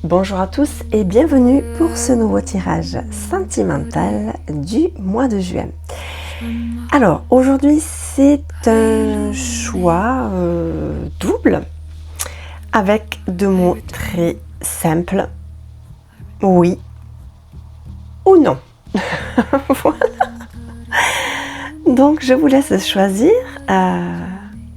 Bonjour à tous et bienvenue pour ce nouveau tirage sentimental du mois de juin. Alors aujourd'hui c'est un choix double avec deux mots très simples, oui ou non. Voilà. Donc je vous laisse choisir.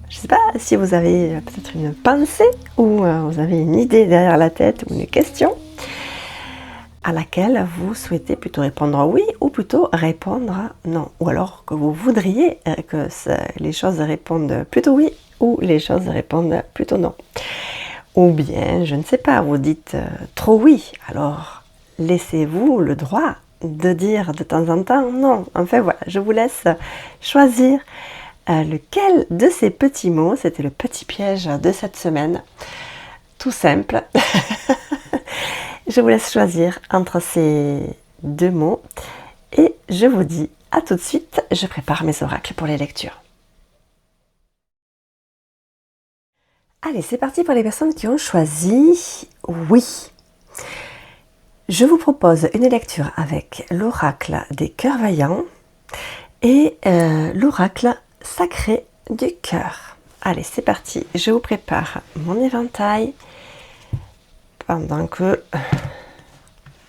Je ne sais pas si vous avez peut-être une pensée ou vous avez une idée derrière la tête ou une question à laquelle vous souhaitez plutôt répondre oui ou plutôt répondre non. Ou alors que vous voudriez que les choses répondent plutôt oui ou les choses répondent plutôt non. Ou bien, je ne sais pas, vous dites trop oui. Alors laissez-vous le droit de dire de temps en temps non. Enfin voilà, je vous laisse choisir lequel de ces petits mots, c'était le petit piège de cette semaine, tout simple. Je vous laisse choisir entre ces deux mots et je vous dis à tout de suite, je prépare mes oracles pour les lectures. Allez, c'est parti pour les personnes qui ont choisi oui. Je vous propose une lecture avec l'oracle des cœurs vaillants et l'oracle sacré du cœur. Allez, c'est parti, je vous prépare mon éventail pendant que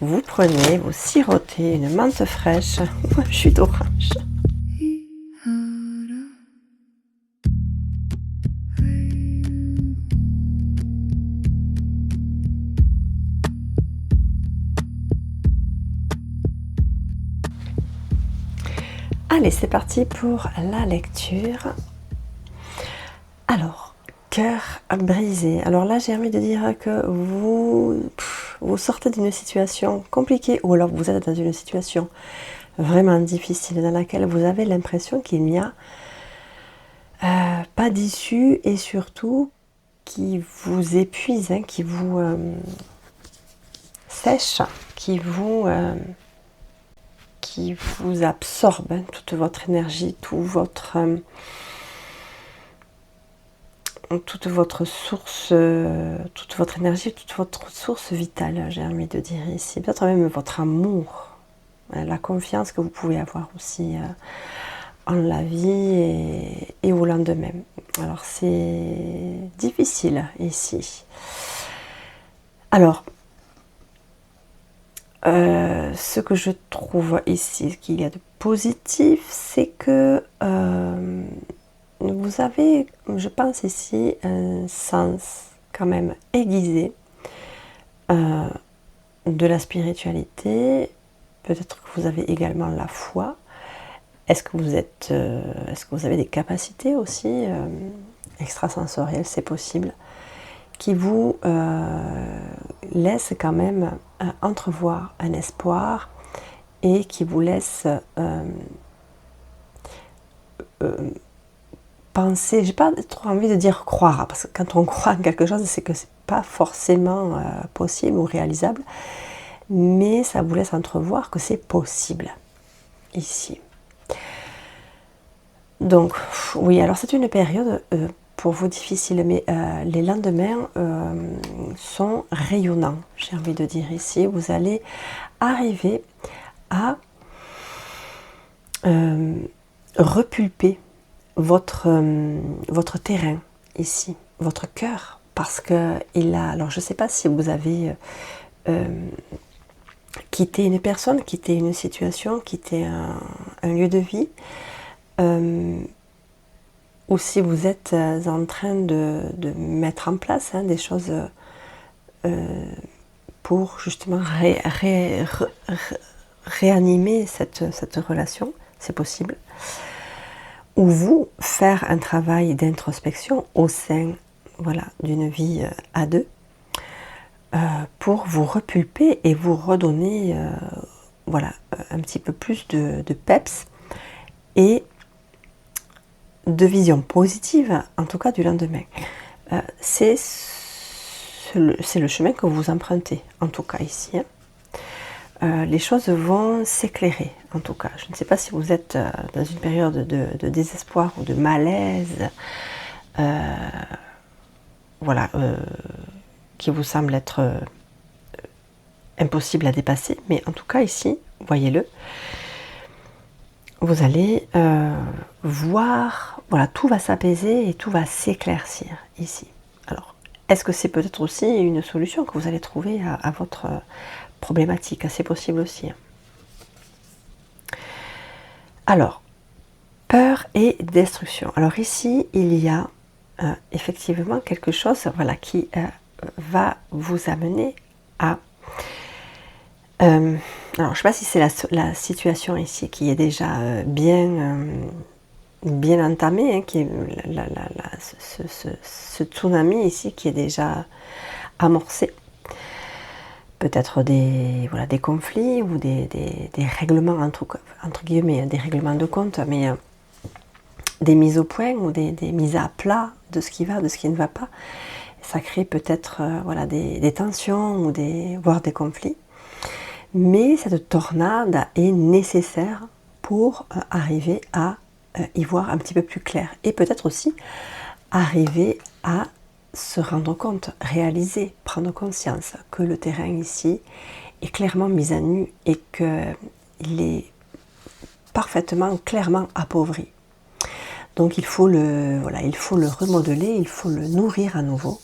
vous prenez, vous sirotez une menthe fraîche ou un jus d'orange. Allez, c'est parti pour la lecture. Alors, cœur brisé. Alors là, j'ai envie de dire que vous sortez d'une situation compliquée ou alors vous êtes dans une situation vraiment difficile dans laquelle vous avez l'impression qu'il n'y a pas d'issue et surtout qui vous épuise, hein, qui vous sèche, qui vous absorbe, hein, toute votre énergie, toute votre source, toute votre énergie, toute votre source vitale, j'ai envie de dire ici. Peut-être même votre amour, la confiance que vous pouvez avoir aussi en la vie et au lendemain. Alors c'est difficile ici. Alors, ce que je trouve ici, ce qu'il y a de positif, c'est que vous avez, je pense ici, un sens quand même aiguisé de la spiritualité. Peut-être que vous avez également la foi. Est-ce que vous avez des capacités aussi extrasensorielles, c'est possible, qui vous laissent quand même entrevoir un espoir et qui vous laissent penser, j'ai pas trop envie de dire croire, parce que quand on croit en quelque chose, c'est que c'est pas forcément possible ou réalisable, mais ça vous laisse entrevoir que c'est possible ici. Donc oui, alors c'est une période pour vous difficile, mais les lendemains sont rayonnants, j'ai envie de dire ici. Vous allez arriver à repulper votre terrain ici, votre cœur, parce que alors je ne sais pas si vous avez quitté une personne, quitté une situation, quitté un lieu de vie, ou si vous êtes en train de mettre en place des choses pour justement réanimer cette relation, c'est possible. Ou vous faire un travail d'introspection au sein, voilà, d'une vie à deux pour vous repulper et vous redonner voilà, un petit peu plus de peps et de vision positive, en tout cas du lendemain. C'est le chemin que vous empruntez, en tout cas ici. Hein. Les choses vont s'éclairer, en tout cas. Je ne sais pas si vous êtes dans une période de désespoir ou de malaise, voilà, qui vous semble être impossible à dépasser, mais en tout cas ici, voyez-le, vous allez voir, voilà, tout va s'apaiser et tout va s'éclaircir ici. Alors, est-ce que c'est peut-être aussi une solution que vous allez trouver à votre problématique? C'est possible aussi. Alors, peur et destruction. Alors ici, il y a effectivement quelque chose, voilà, qui va vous amener à... alors, je ne sais pas si c'est la situation ici qui est déjà bien entamée, hein, qui est ce tsunami ici qui est déjà amorcé. Peut-être des conflits ou des règlements, entre guillemets, des règlements de compte, mais des mises au point ou des mises à plat de ce qui va, de ce qui ne va pas. Ça crée peut-être voilà, des tensions ou voire des conflits. Mais cette tornade est nécessaire pour arriver à y voir un petit peu plus clair. Et peut-être aussi arriver à se rendre compte, réaliser, prendre conscience que le terrain ici est clairement mis à nu et qu'il est parfaitement, clairement appauvri. Donc il faut le remodeler, il faut le nourrir à nouveau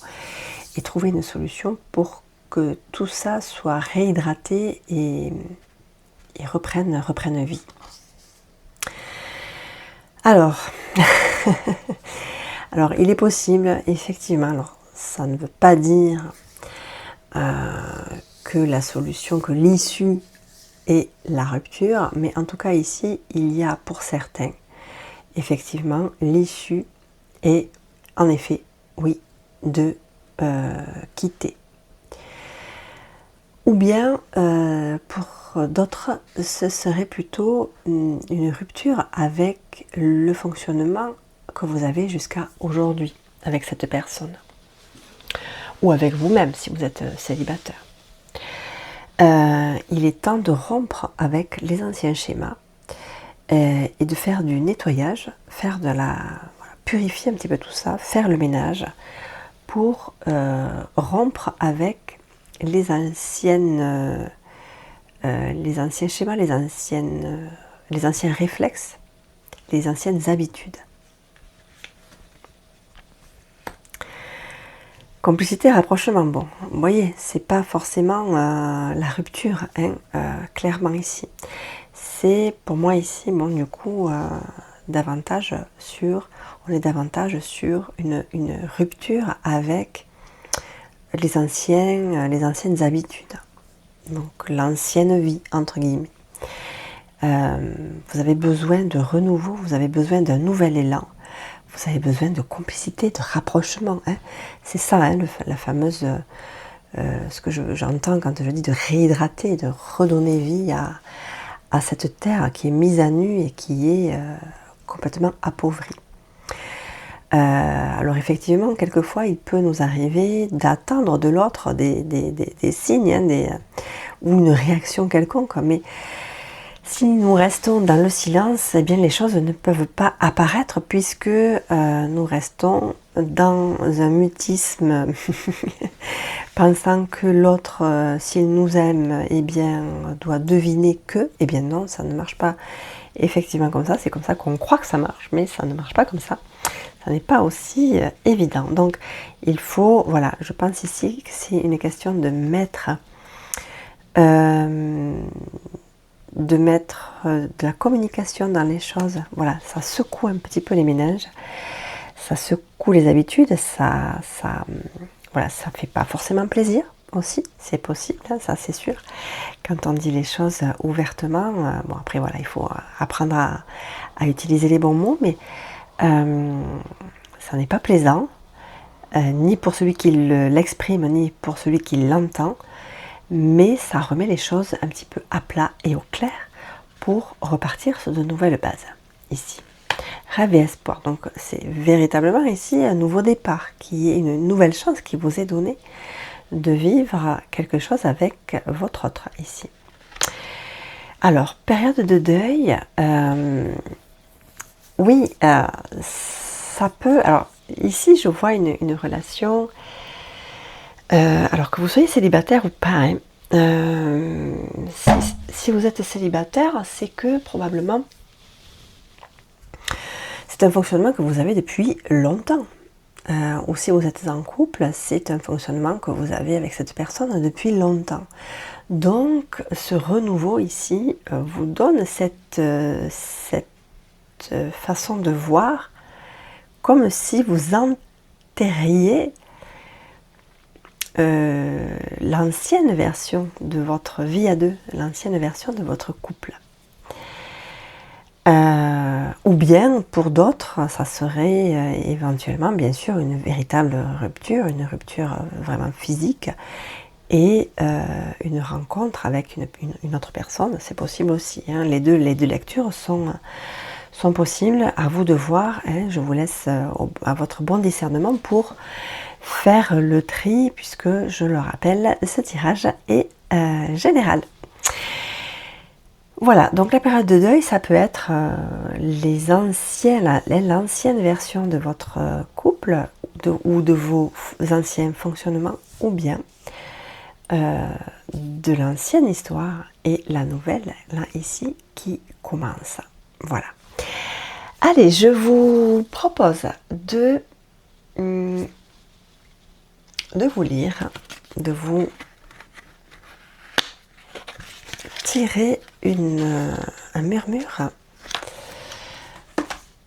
et trouver une solution pour que tout ça soit réhydraté et reprenne vie. Alors, alors il est possible, effectivement, alors ça ne veut pas dire que la solution, que l'issue est la rupture, mais en tout cas ici, il y a pour certains, effectivement, l'issue est en effet, oui, de quitter. Ou bien, pour d'autres, ce serait plutôt une rupture avec le fonctionnement que vous avez jusqu'à aujourd'hui avec cette personne. Ou avec vous-même si vous êtes célibataire. Il est temps de rompre avec les anciens schémas et de faire du nettoyage, purifier un petit peu tout ça, faire le ménage pour rompre avec les anciens schémas, les anciens réflexes, les anciennes habitudes. Complicité, rapprochement, bon, vous voyez, c'est pas forcément la rupture, hein, clairement ici. C'est pour moi ici, bon, du coup, on est davantage sur une rupture avec les anciennes habitudes, donc l'ancienne vie, entre guillemets. Vous avez besoin de renouveau, vous avez besoin d'un nouvel élan, vous avez besoin de complicité, de rapprochement. Hein. C'est ça, hein, la fameuse, ce que j'entends quand je dis de réhydrater, de redonner vie à cette terre qui est mise à nu et qui est complètement appauvrie. Alors effectivement, quelquefois, il peut nous arriver d'attendre de l'autre des signes, hein, ou une réaction quelconque, mais si nous restons dans le silence, eh bien les choses ne peuvent pas apparaître puisque nous restons dans un mutisme pensant que l'autre, s'il nous aime, eh bien doit deviner que, eh bien non, ça ne marche pas effectivement comme ça, c'est comme ça qu'on croit que ça marche, mais ça ne marche pas comme ça. Ça n'est pas aussi évident. Donc il faut, voilà, je pense ici que c'est une question de mettre de la communication dans les choses. Voilà, ça secoue un petit peu les méninges, ça secoue les habitudes, ça fait pas forcément plaisir aussi, c'est possible, hein, ça c'est sûr. Quand on dit les choses ouvertement, bon après voilà, il faut apprendre à utiliser les bons mots, mais ça n'est pas plaisant, ni pour celui qui l'exprime, ni pour celui qui l'entend, mais ça remet les choses un petit peu à plat et au clair pour repartir sur de nouvelles bases, ici. Rêve et espoir, donc c'est véritablement ici un nouveau départ, qui est une nouvelle chance qui vous est donnée de vivre quelque chose avec votre autre, ici. Alors, période de deuil, oui, ça peut... Alors, ici, je vois une relation... alors, que vous soyez célibataire ou pas, hein, si vous êtes célibataire, c'est que probablement c'est un fonctionnement que vous avez depuis longtemps. Ou si vous êtes en couple, c'est un fonctionnement que vous avez avec cette personne depuis longtemps. Donc ce renouveau ici vous donne cette façon de voir comme si vous enterriez l'ancienne version de votre vie à deux, l'ancienne version de votre couple. Ou bien pour d'autres, ça serait éventuellement bien sûr une véritable rupture, une rupture vraiment physique et une rencontre avec une autre personne, c'est possible aussi. Hein. Les deux lectures sont possibles, à vous de voir. Hein. Je vous laisse à votre bon discernement pour faire le tri, puisque je le rappelle, ce tirage est général. Voilà, donc la période de deuil, ça peut être l'ancienne version de votre couple ou de vos anciens fonctionnements, ou bien de l'ancienne histoire et la nouvelle, là, ici, qui commence. Voilà. Allez, je vous propose de vous lire, de vous tirer un murmure.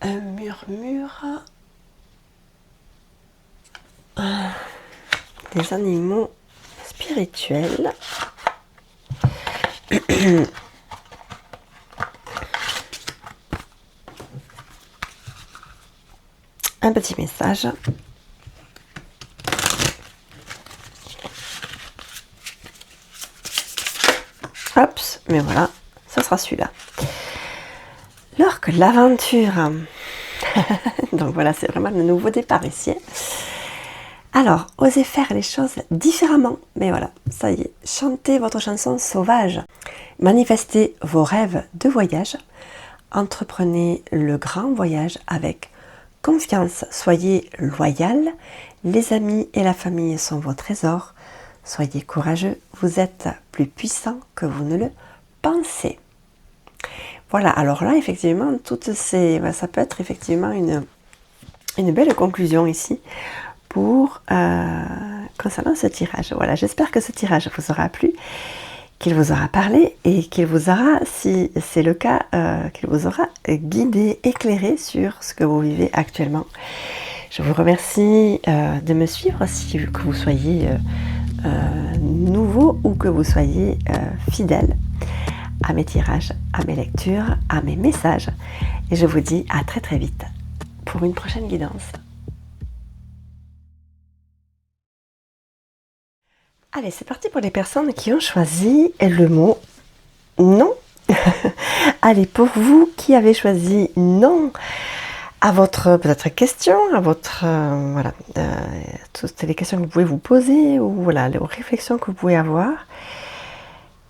Un murmure des animaux spirituels. Un petit message. Hop, mais voilà, ce sera celui-là. Lorsque l'aventure... Donc voilà, c'est vraiment le nouveau départ ici. Alors, osez faire les choses différemment. Mais voilà, ça y est, chantez votre chanson sauvage. Manifestez vos rêves de voyage. Entreprenez le grand voyage avec confiance. Soyez loyal. Les amis et la famille sont vos trésors. Soyez courageux. Vous êtes plus puissant que vous ne le pensez. Voilà, alors là, effectivement, ça peut être effectivement une belle conclusion ici pour concernant ce tirage. Voilà, j'espère que ce tirage vous aura plu, qu'il vous aura parlé et qu'il vous aura, si c'est le cas, qu'il vous aura guidé, éclairé sur ce que vous vivez actuellement. Je vous remercie de me suivre, que vous soyez nouveau ou que vous soyez fidèle à mes tirages, à mes lectures, à mes messages. Et je vous dis à très très vite pour une prochaine guidance. Allez, c'est parti pour les personnes qui ont choisi le mot non. Allez, pour vous qui avez choisi non à votre peut-être question, à votre voilà, toutes les questions que vous pouvez vous poser ou voilà, les réflexions que vous pouvez avoir,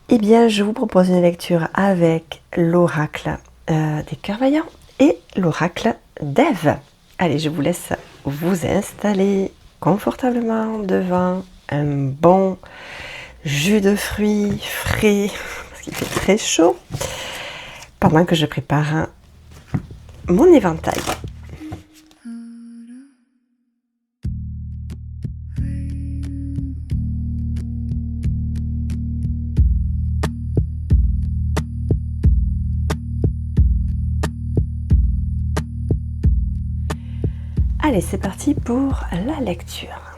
eh bien, je vous propose une lecture avec l'oracle des cœurs vaillants et l'oracle d'Ève. Allez, je vous laisse vous installer confortablement devant un bon jus de fruits frais, parce qu'il fait très chaud, pendant que je prépare mon éventail. Allez, c'est parti pour la lecture.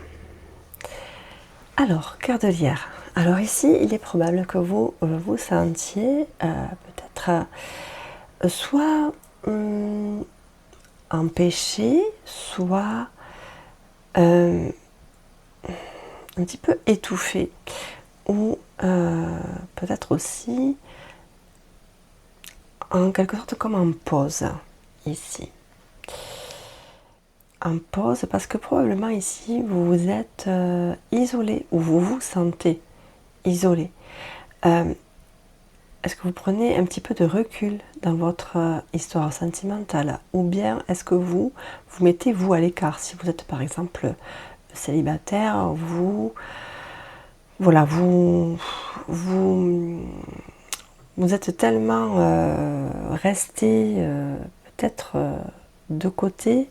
Alors, cœur de lierre. Alors ici, il est probable que vous vous sentiez peut-être soit empêché, soit un petit peu étouffé, ou peut-être aussi en quelque sorte comme en pause ici. En pause parce que probablement ici vous vous êtes isolé ou vous vous sentez isolé. Est-ce que vous prenez un petit peu de recul dans votre histoire sentimentale ou bien est-ce que vous mettez vous à l'écart? Si vous êtes par exemple célibataire, vous voilà, vous êtes tellement resté peut-être de côté,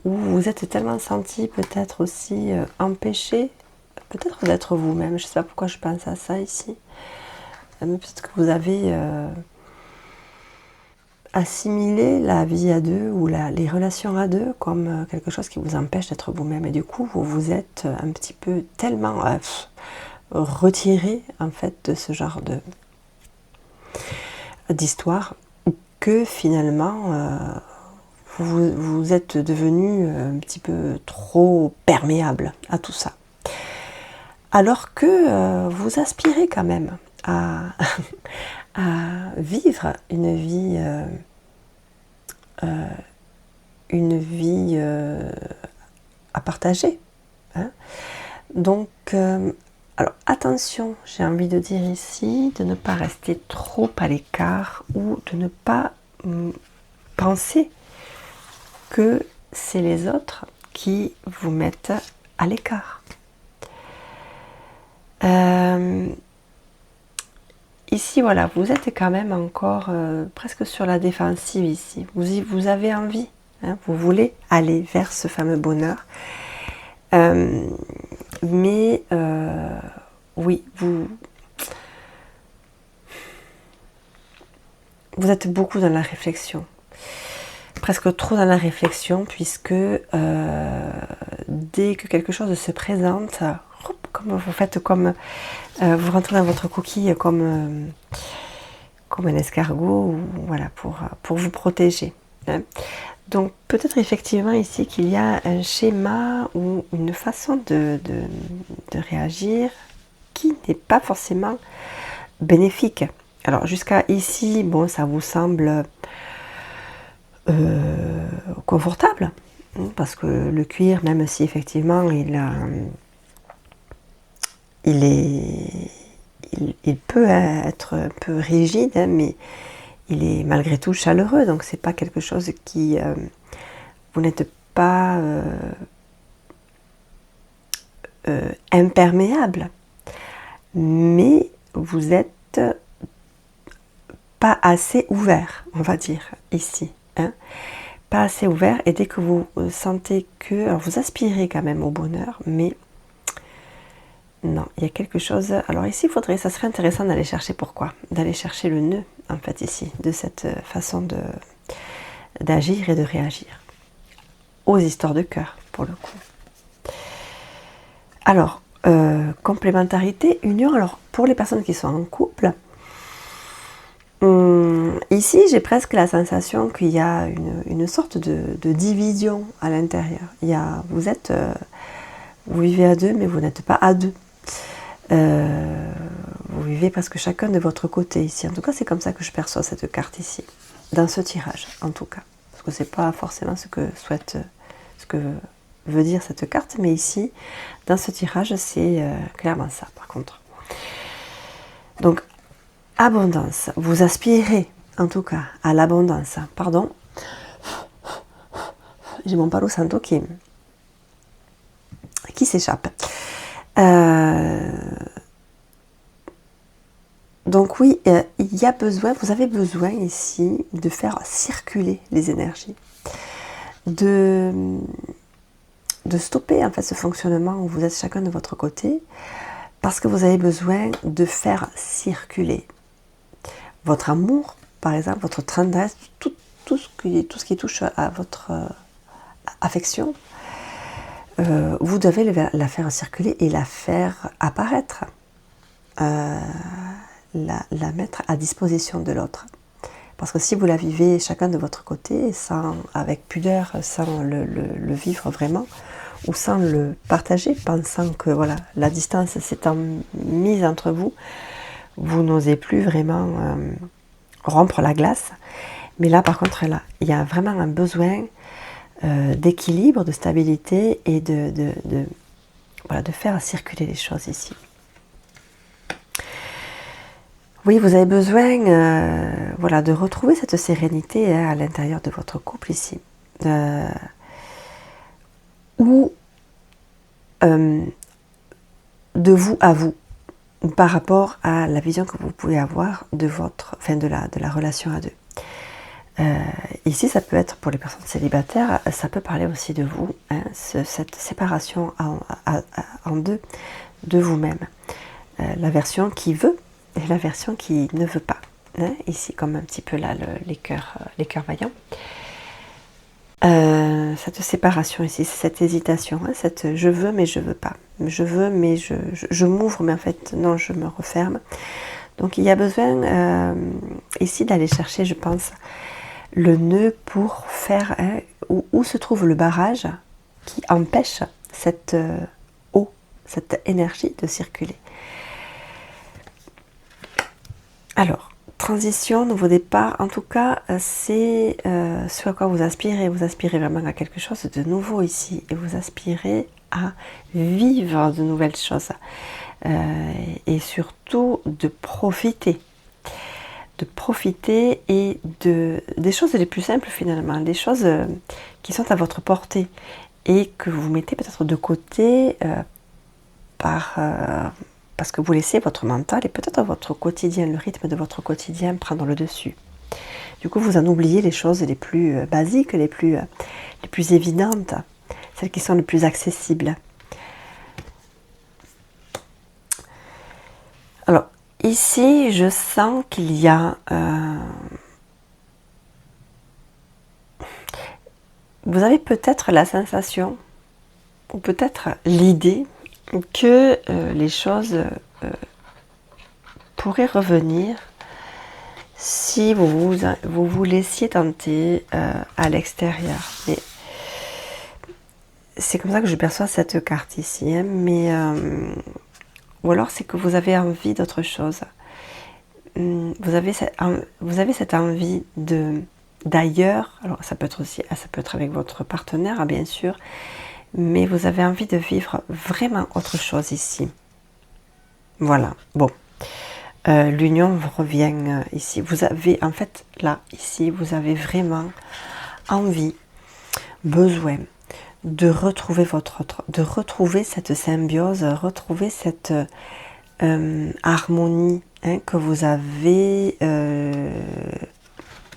ou vous êtes tellement senti peut-être aussi empêché, peut-être d'être vous-même. Je ne sais pas pourquoi je pense à ça ici. Mais peut-être que vous avez assimilé la vie à deux ou les relations à deux comme quelque chose qui vous empêche d'être vous-même. Et du coup, vous vous êtes un petit peu tellement retiré en fait de ce genre d'histoire que finalement vous êtes devenu un petit peu trop perméable à tout ça. Alors que vous aspirez quand même à, à vivre une vie à partager. Hein. Donc, alors attention, j'ai envie de dire ici, de ne pas rester trop à l'écart ou de ne pas penser que c'est les autres qui vous mettent à l'écart. Ici, voilà, vous êtes quand même encore presque sur la défensive ici. Vous avez envie, hein, vous voulez aller vers ce fameux bonheur. Mais oui, vous êtes beaucoup dans la réflexion. Presque trop dans la réflexion, puisque dès que quelque chose se présente, comme vous faites comme vous rentrez dans votre coquille comme un escargot, voilà, pour vous protéger. Hein. Donc peut-être effectivement ici qu'il y a un schéma ou une façon de réagir qui n'est pas forcément bénéfique. Alors jusqu'à ici, bon, ça vous semble confortable, hein, parce que le cuir, même si effectivement il peut être un peu rigide, hein, mais il est malgré tout chaleureux, donc c'est pas quelque chose qui vous n'êtes pas imperméable, mais vous êtes pas assez ouvert, on va dire ici, hein. Pas assez ouvert, et dès que vous sentez que, alors vous aspirez quand même au bonheur, mais non, il y a quelque chose. Alors ici, ça serait intéressant d'aller chercher pourquoi, d'aller chercher le nœud en fait ici de cette façon d'agir et de réagir aux histoires de cœur pour le coup. Alors complémentarité, union. Alors pour les personnes qui sont en couple, ici j'ai presque la sensation qu'il y a une sorte de division à l'intérieur. Vous vivez à deux, mais vous n'êtes pas à deux. Vous vivez presque chacun de votre côté ici. En tout cas, c'est comme ça que je perçois cette carte ici, dans ce tirage, en tout cas. Parce que c'est pas forcément ce que veut dire cette carte, mais ici, dans ce tirage, c'est clairement ça, par contre. Donc, abondance. Vous aspirez, en tout cas, à l'abondance. Pardon. J'ai mon palo santo qui s'échappe. Donc oui, vous avez besoin ici de faire circuler les énergies, de stopper en fait ce fonctionnement où vous êtes chacun de votre côté, parce que vous avez besoin de faire circuler votre amour, par exemple, votre tendresse, tout ce qui touche à votre affection. Vous devez la faire circuler et la faire apparaître, la mettre à disposition de l'autre. Parce que si vous la vivez chacun de votre côté, avec pudeur, sans le vivre vraiment, ou sans le partager, pensant que voilà, la distance s'étant mise entre vous, vous n'osez plus vraiment rompre la glace. Mais là, par contre, là, il y a vraiment un besoin d'équilibre, de stabilité et de faire circuler les choses ici. Oui, vous avez besoin de retrouver cette sérénité à l'intérieur de votre couple ici. Où de vous à vous, par rapport à la vision que vous pouvez avoir de la relation à deux. Ici, ça peut être pour les personnes célibataires, ça peut parler aussi de vous, hein, cette séparation en deux de vous-même. La version qui veut et la version qui ne veut pas. Hein, ici, comme un petit peu là, les cœurs vaillants. Cette séparation ici, cette hésitation, hein, cette je veux mais je veux pas. Je veux mais je m'ouvre mais en fait non, je me referme. Donc il y a besoin ici d'aller chercher, je pense, le nœud pour faire où se trouve le barrage qui empêche cette eau, cette énergie de circuler. Alors, transition, nouveau départ, en tout cas, c'est ce à quoi vous aspirez. Vous aspirez vraiment à quelque chose de nouveau ici et vous aspirez à vivre de nouvelles choses et surtout de profiter. De profiter et des choses les plus simples finalement, des choses qui sont à votre portée et que vous mettez peut-être de côté parce que vous laissez votre mental et peut-être votre quotidien, le rythme de votre quotidien prendre le dessus. Du coup, vous en oubliez les choses les plus basiques, les plus évidentes, celles qui sont les plus accessibles. Alors, ici, je sens qu'il y a... vous avez peut-être la sensation, ou peut-être l'idée, que les choses pourraient revenir si vous laissiez tenter à l'extérieur. Mais c'est comme ça que je perçois cette carte ici, hein, mais ou alors c'est que vous avez envie d'autre chose. Vous avez cette envie d'ailleurs. Alors ça peut être avec votre partenaire, hein, bien sûr, mais vous avez envie de vivre vraiment autre chose ici. Voilà. Bon. L'union vous revient ici. Vous avez, en fait, là, ici, vous avez vraiment envie, besoin de retrouver de retrouver cette symbiose, retrouver cette harmonie, hein, que vous avez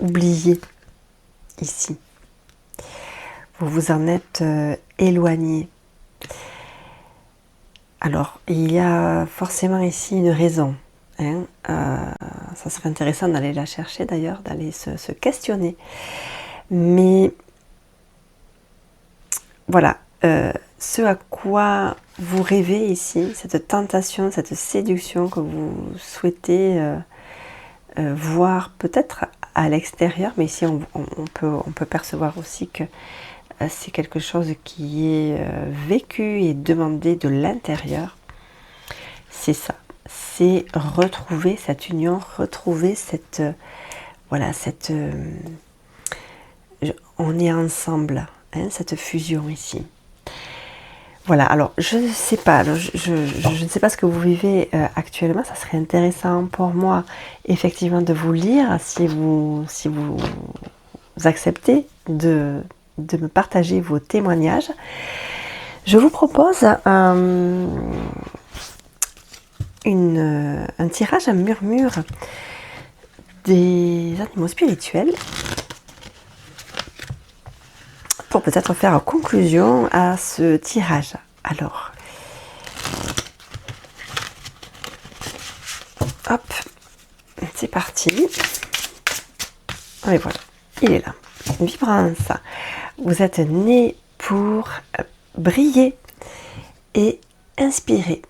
oubliée ici. Vous vous en êtes éloigné. Alors, il y a forcément ici une raison. Hein, ça serait intéressant d'aller la chercher d'ailleurs, d'aller se questionner. Mais voilà, ce à quoi vous rêvez ici, cette tentation, cette séduction que vous souhaitez voir peut-être à l'extérieur, mais ici on peut percevoir aussi que c'est quelque chose qui est vécu et demandé de l'intérieur. C'est ça, c'est retrouver cette union, retrouver cette on est ensemble, hein, cette fusion ici. Voilà, alors je ne sais pas, je ne sais pas ce que vous vivez actuellement, ça serait intéressant pour moi effectivement de vous lire si vous acceptez de me partager vos témoignages. Je vous propose un tirage, un murmure des animaux spirituels pour peut-être faire conclusion à ce tirage. Alors, hop, c'est parti. Et voilà, il est là. Vibrance, vous êtes né pour briller et inspirer.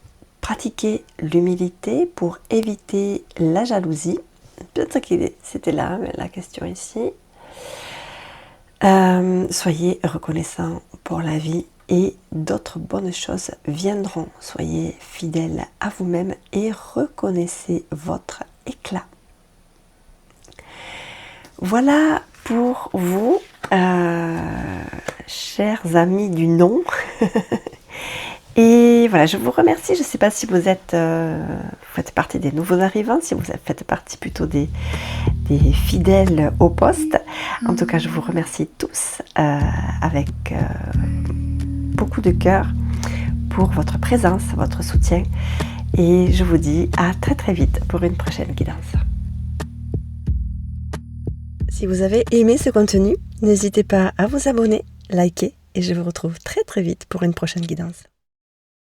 Pratiquer l'humilité pour éviter la jalousie. Peut-être que c'était là la question ici. Soyez reconnaissant pour la vie et d'autres bonnes choses viendront. Soyez fidèle à vous-même et reconnaissez votre éclat. Voilà pour vous, chers amis du nom. Et voilà, je vous remercie. Je ne sais pas si vous faites partie des nouveaux arrivants, si vous faites partie plutôt des fidèles au poste. En tout cas, je vous remercie tous avec beaucoup de cœur pour votre présence, votre soutien. Et je vous dis à très très vite pour une prochaine guidance. Si vous avez aimé ce contenu, n'hésitez pas à vous abonner, liker et je vous retrouve très très vite pour une prochaine guidance.